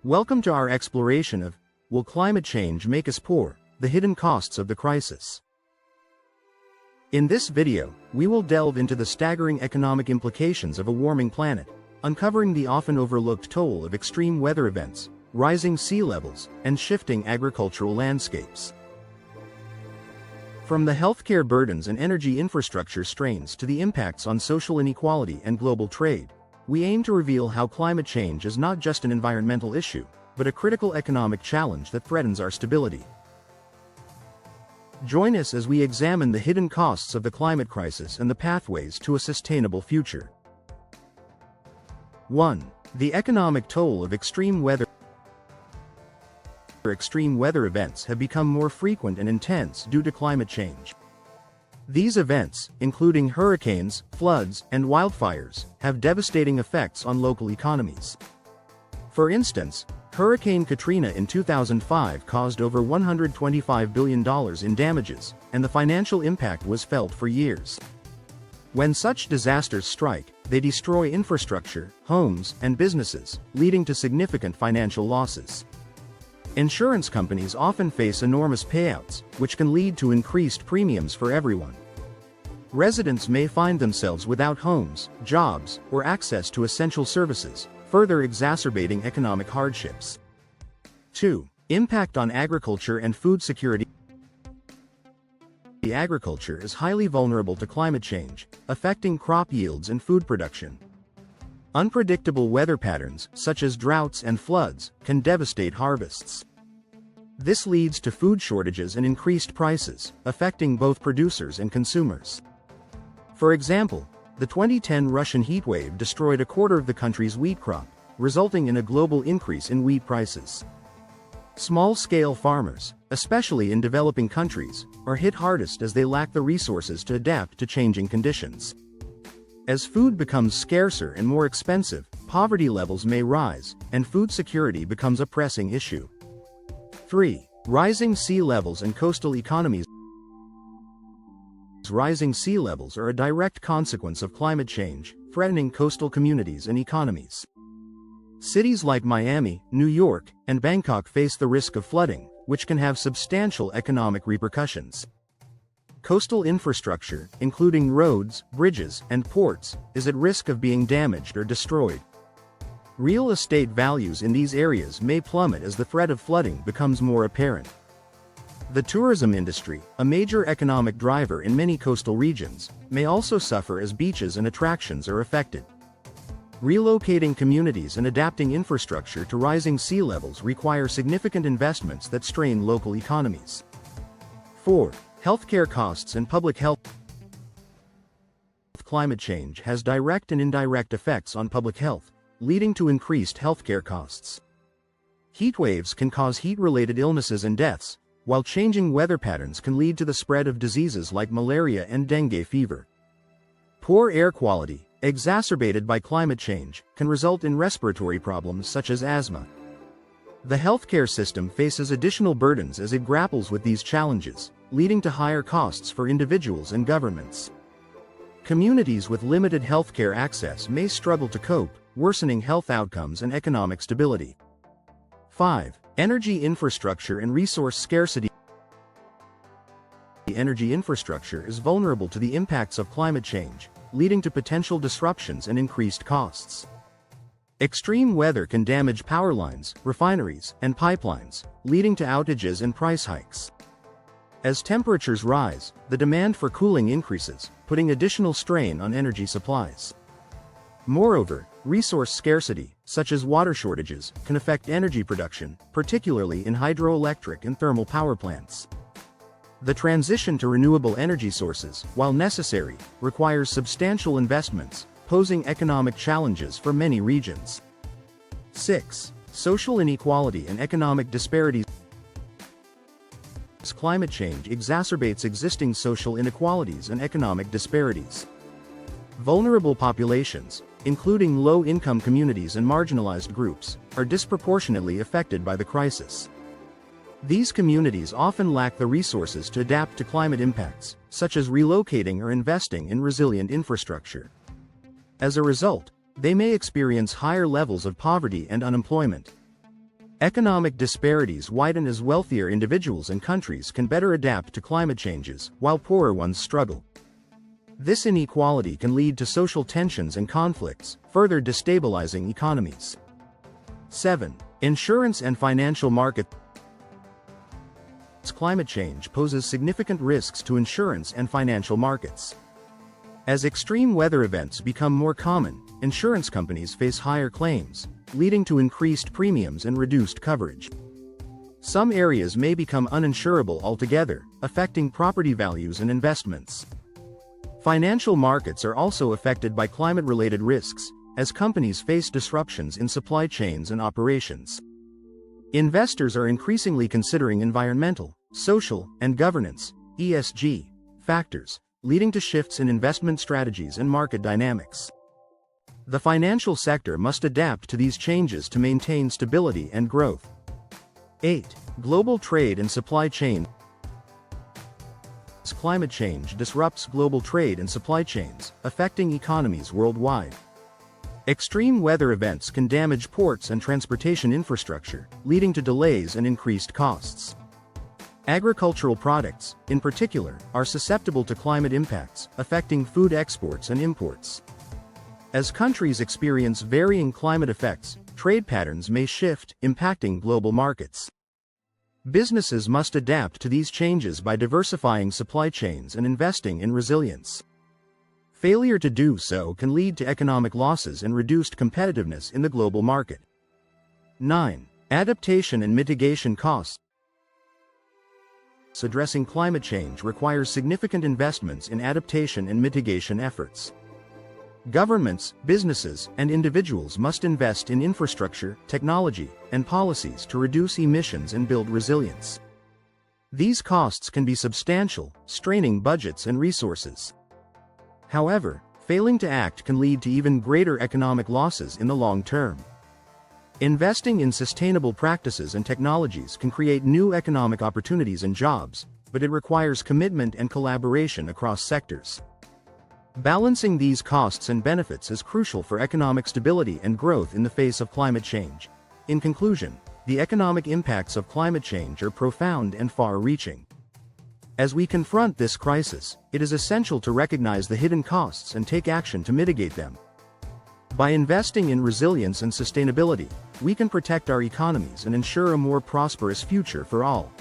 Welcome to our exploration of Will Climate Change Make Us Poor? The Hidden Costs of the Crisis. In this video, we will delve into the staggering economic implications of a warming planet, uncovering the often overlooked toll of extreme weather events, rising sea levels, and shifting agricultural landscapes. From the healthcare burdens and energy infrastructure strains to the impacts on social inequality and global trade, we aim to reveal how climate change is not just an environmental issue, but a critical economic challenge that threatens our stability. Join us as we examine the hidden costs of the climate crisis and the pathways to a sustainable future. 1. The economic toll of extreme weather. Extreme weather events have become more frequent and intense due to climate change. These events, including hurricanes, floods, and wildfires, have devastating effects on local economies. For instance, Hurricane Katrina in 2005 caused over $125 billion in damages, and the financial impact was felt for years. When such disasters strike, they destroy infrastructure, homes, and businesses, leading to significant financial losses. Insurance companies often face enormous payouts, which can lead to increased premiums for everyone. Residents may find themselves without homes, jobs, or access to essential services, further exacerbating economic hardships. 2. Impact on agriculture and food security. Agriculture is highly vulnerable to climate change, affecting crop yields and food production. Unpredictable weather patterns, such as droughts and floods, can devastate harvests. This leads to food shortages and increased prices, affecting both producers and consumers. For example, the 2010 Russian heatwave destroyed a quarter of the country's wheat crop, resulting in a global increase in wheat prices. Small-scale farmers, especially in developing countries, are hit hardest as they lack the resources to adapt to changing conditions. As food becomes scarcer and more expensive, poverty levels may rise, and food security becomes a pressing issue. 3. Rising sea levels and coastal economies. Rising sea levels are a direct consequence of climate change, threatening coastal communities and economies. Cities like Miami, New York, and Bangkok face the risk of flooding, which can have substantial economic repercussions. Coastal infrastructure, including roads, bridges, and ports, is at risk of being damaged or destroyed. Real estate values in these areas may plummet as the threat of flooding becomes more apparent. The tourism industry, a major economic driver in many coastal regions, may also suffer as beaches and attractions are affected. Relocating communities and adapting infrastructure to rising sea levels require significant investments that strain local economies. 4. Healthcare costs and public health. Climate change has direct and indirect effects on public health, leading to increased healthcare costs. Heat waves can cause heat-related illnesses and deaths, while changing weather patterns can lead to the spread of diseases like malaria and dengue fever. Poor air quality, exacerbated by climate change, can result in respiratory problems such as asthma. The healthcare system faces additional burdens as it grapples with these challenges, leading to higher costs for individuals and governments. Communities with limited healthcare access may struggle to cope, worsening health outcomes and economic stability. 5. Energy infrastructure and resource scarcity. The energy infrastructure is vulnerable to the impacts of climate change, leading to potential disruptions and increased costs. Extreme weather can damage power lines, refineries, and pipelines, leading to outages and price hikes. As temperatures rise, the demand for cooling increases, putting additional strain on energy supplies. Moreover, resource scarcity, such as water shortages, can affect energy production, particularly in hydroelectric and thermal power plants. The transition to renewable energy sources, while necessary, requires substantial investments, posing economic challenges for many regions. 6. Social inequality and economic disparities. Climate change exacerbates existing social inequalities and economic disparities. Vulnerable populations, including low-income communities and marginalized groups, are disproportionately affected by the crisis. These communities often lack the resources to adapt to climate impacts, such as relocating or investing in resilient infrastructure. As a result, they may experience higher levels of poverty and unemployment. Economic disparities widen as wealthier individuals and countries can better adapt to climate changes, while poorer ones struggle. This inequality can lead to social tensions and conflicts, further destabilizing economies. 7. Insurance and financial market. Climate change poses significant risks to insurance and financial markets. As extreme weather events become more common, insurance companies face higher claims, leading to increased premiums and reduced coverage. Some areas may become uninsurable altogether, affecting property values and investments. Financial markets are also affected by climate-related risks, as companies face disruptions in supply chains and operations. Investors are increasingly considering environmental, social, and governance (ESG) factors, leading to shifts in investment strategies and market dynamics. The financial sector must adapt to these changes to maintain stability and growth. 8. Global trade and supply chain. Climate change disrupts global trade and supply chains, affecting economies worldwide. Extreme weather events can damage ports and transportation infrastructure, leading to delays and increased costs. Agricultural products, in particular, are susceptible to climate impacts, affecting food exports and imports. As countries experience varying climate effects, trade patterns may shift, impacting global markets. Businesses must adapt to these changes by diversifying supply chains and investing in resilience. Failure to do so can lead to economic losses and reduced competitiveness in the global market. 9. Adaptation and mitigation costs. Addressing climate change requires significant investments in adaptation and mitigation efforts. Governments, businesses, and individuals must invest in infrastructure, technology, and policies to reduce emissions and build resilience. These costs can be substantial, straining budgets and resources. However, failing to act can lead to even greater economic losses in the long term. Investing in sustainable practices and technologies can create new economic opportunities and jobs, but it requires commitment and collaboration across sectors. Balancing these costs and benefits is crucial for economic stability and growth in the face of climate change. In conclusion, the economic impacts of climate change are profound and far-reaching. As we confront this crisis, it is essential to recognize the hidden costs and take action to mitigate them. By investing in resilience and sustainability, we can protect our economies and ensure a more prosperous future for all.